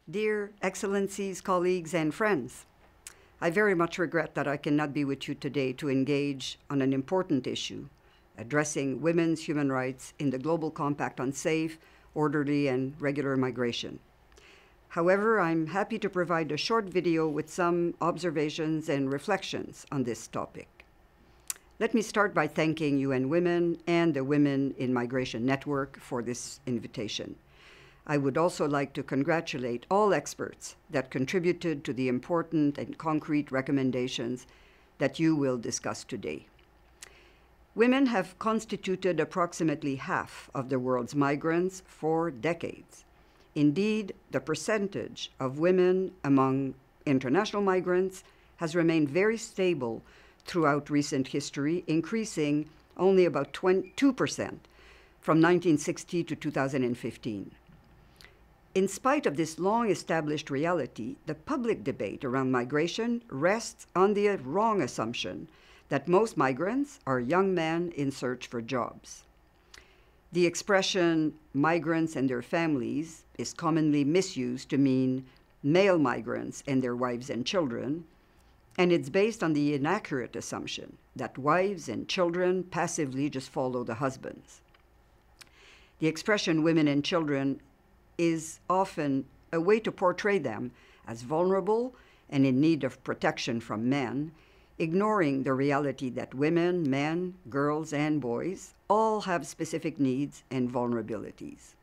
Dear Excellencies, colleagues, and friends, I very much regret that I cannot be with you today to engage on an important issue, addressing women's human rights in the Global Compact on Safe, Orderly, and Regular Migration. However, I'm happy to provide a short video with some observations and reflections on this topic. Let me start by thanking UN Women and the Women in Migration Network for this invitation. I would also like to congratulate all experts that contributed to the important and concrete recommendations that you will discuss today. Women have constituted approximately half of the world's migrants for decades. Indeed, the percentage of women among international migrants has remained very stable throughout recent history, increasing only about 2% from 1960 to 2015. In spite of this long-established reality, the public debate around migration rests on the wrong assumption that most migrants are young men in search for jobs. The expression migrants and their families is commonly misused to mean male migrants and their wives and children, and it's based on the inaccurate assumption that wives and children passively just follow the husbands. The expression women and children is often a way to portray them as vulnerable and in need of protection from men, ignoring the reality that women, men, girls, and boys all have specific needs and vulnerabilities.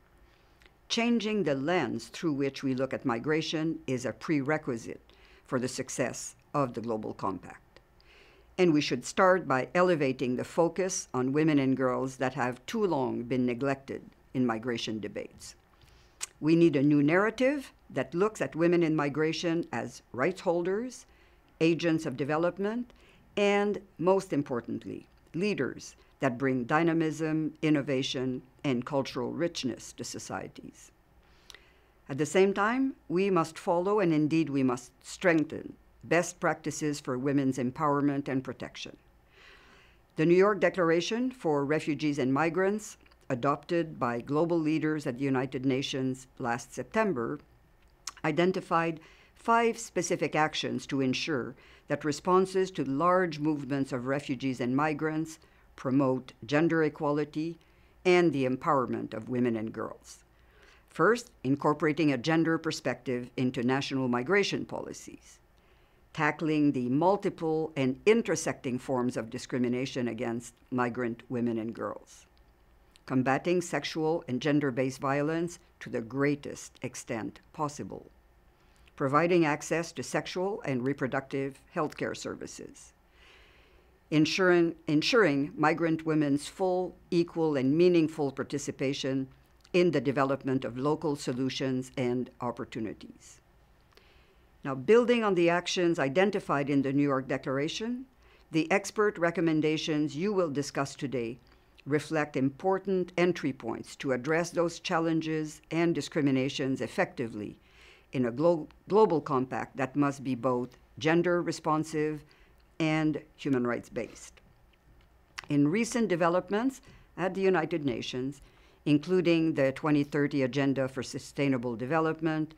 Changing the lens through which we look at migration is a prerequisite for the success of the Global Compact. And we should start by elevating the focus on women and girls that have too long been neglected in migration debates. We need a new narrative that looks at women in migration as rights holders, agents of development, and, most importantly, leaders that bring dynamism, innovation, and cultural richness to societies. At the same time, we must follow, and indeed we must strengthen, best practices for women's empowerment and protection. The New York Declaration for Refugees and Migrants, adopted by global leaders at the United Nations last September, identified 5 specific actions to ensure that responses to large movements of refugees and migrants promote gender equality and the empowerment of women and girls. First, incorporating a gender perspective into national migration policies, tackling the multiple and intersecting forms of discrimination against migrant women and girls, combating sexual and gender-based violence to the greatest extent possible, providing access to sexual and reproductive health care services, ensuring migrant women's full, equal, and meaningful participation in the development of local solutions and opportunities. Now, building on the actions identified in the New York Declaration, the expert recommendations you will discuss today reflect important entry points to address those challenges and discriminations effectively in a global compact that must be both gender responsive and human rights based. In recent developments at the United Nations, including the 2030 Agenda for Sustainable Development,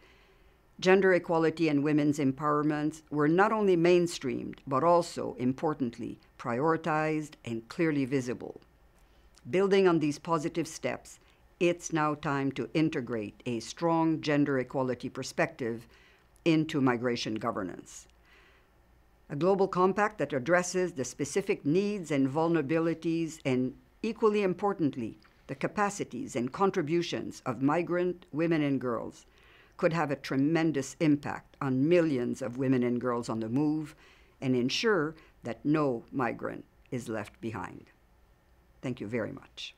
gender equality and women's empowerment were not only mainstreamed, but also, importantly, prioritized and clearly visible. Building on these positive steps, it's now time to integrate a strong gender equality perspective into migration governance. A global compact that addresses the specific needs and vulnerabilities and, equally importantly, the capacities and contributions of migrant women and girls could have a tremendous impact on millions of women and girls on the move and ensure that no migrant is left behind. Thank you very much.